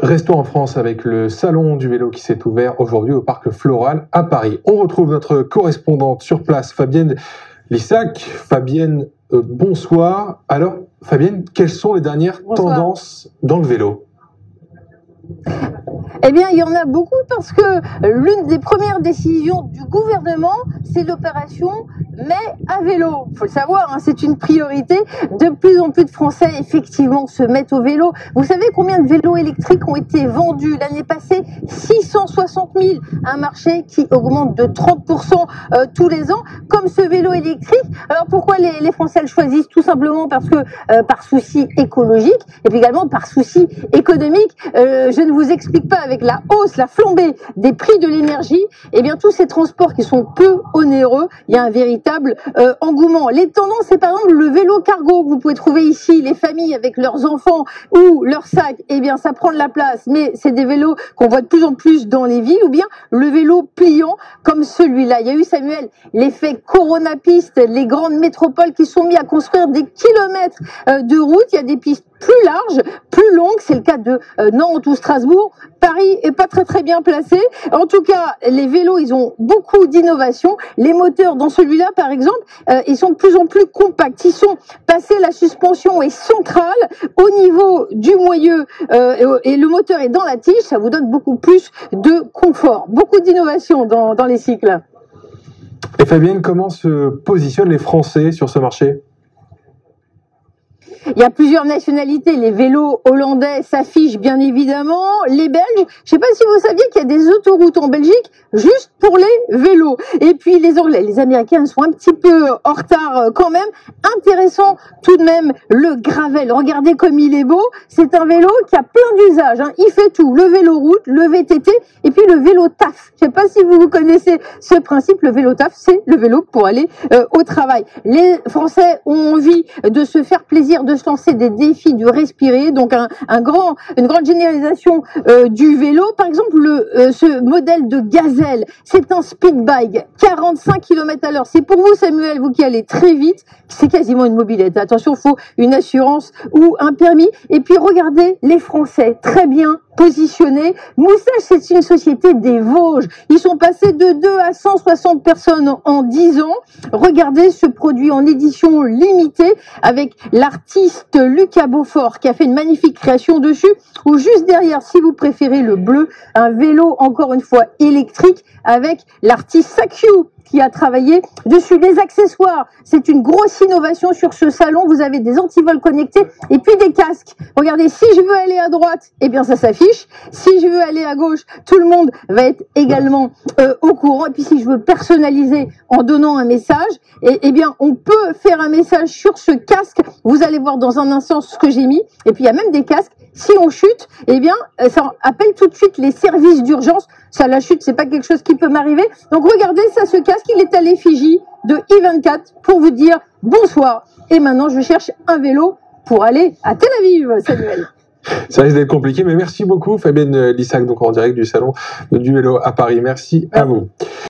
Restons en France avec le salon du vélo qui s'est ouvert aujourd'hui au Parc Floral à Paris. On retrouve notre correspondante sur place, Fabienne Lissac. Fabienne, bonsoir. Alors, Fabienne, quelles sont les dernières tendances dans le vélo ? Eh bien, il y en a beaucoup parce que l'une des premières décisions du gouvernement, c'est l'opération Mais à vélo. Il faut le savoir, hein, c'est une priorité. De plus en plus de Français, effectivement, se mettent au vélo. Vous savez combien de vélos électriques ont été vendus l'année passée? 660 000. Un marché qui augmente de 30% tous les ans, comme ce vélo électrique. Alors, pourquoi les Français le choisissent? Tout simplement parce que par souci écologique et puis également par souci économique. Je ne vous explique pas, avec la hausse, la flambée des prix de l'énergie, eh bien tous ces transports qui sont peu onéreux, il y a un véritable engouement. Les tendances, c'est par exemple le vélo cargo que vous pouvez trouver ici, les familles avec leurs enfants ou leurs sacs, eh bien ça prend de la place, mais c'est des vélos qu'on voit de plus en plus dans les villes, ou bien le vélo pliant comme celui-là. Il y a eu, Samuel, l'effet Corona Piste, les grandes métropoles qui sont mis à construire des kilomètres de route. Il y a des pistes plus larges, plus longues, c'est le cas de Nantes ou Strasbourg. Paris est pas très bien placé. En tout cas, les vélos, ils ont beaucoup d'innovation. Les moteurs dans celui-là, par exemple, ils sont de plus en plus compacts. Ils sont passés, la suspension est centrale au niveau du moyeu et le moteur est dans la tige. Ça vous donne beaucoup plus de confort. Beaucoup d'innovation dans les cycles. Et Fabienne, comment se positionnent les Français sur ce marché ? Il y a plusieurs nationalités. Les vélos hollandais s'affichent bien évidemment. Les Belges, je ne sais pas si vous saviez qu'il y a des autoroutes en Belgique juste pour les vélos. Et puis les Anglais, les Américains sont un petit peu en retard quand même. Intéressant tout de même le Gravel. Regardez comme il est beau. C'est un vélo qui a plein d'usages, hein. Il fait tout. Le vélo route, le VTT et puis le vélo taf. Je ne sais pas si vous connaissez ce principe. Le vélo taf, c'est le vélo pour aller au travail. Les Français ont envie de se faire plaisir, de se lancer des défis, du respirer, donc une grande généralisation du vélo. Par exemple, ce modèle de Gazelle, c'est un speed bike, 45 km/h. C'est pour vous, Samuel, vous qui allez très vite, c'est quasiment une mobilette. Attention, il faut une assurance ou un permis. Et puis regardez les Français, très bien positionnés. Moussage, c'est une société des Vosges. Ils sont passés de 2 à 160 personnes en 10 ans. Regardez ce produit en édition limitée avec l'artiste Lucas Beaufort qui a fait une magnifique création dessus, ou juste derrière, si vous préférez le bleu, un vélo encore une fois électrique avec l'artiste Sakiu qui a travaillé dessus. Les accessoires, c'est une grosse innovation sur ce salon. Vous avez des antivols connectés et puis des casques. Regardez, si je veux aller à droite, eh bien ça s'affiche. Si je veux aller à gauche, tout le monde va être également au courant. Et puis si je veux personnaliser en donnant un message, eh bien on peut faire un message sur ce casque. Vous allez voir dans un instant ce que j'ai mis. Et puis il y a même des casques. Si on chute, eh bien, ça appelle tout de suite les services d'urgence. Ça, la chute, c'est pas quelque chose qui peut m'arriver. Donc, regardez, ça, ce casque, il est à l'effigie de I24 pour vous dire bonsoir. Et maintenant, je cherche un vélo pour aller à Tel Aviv, Samuel. Ça risque d'être compliqué, mais merci beaucoup, Fabienne Lissac, donc en direct du salon du vélo à Paris. Merci à vous.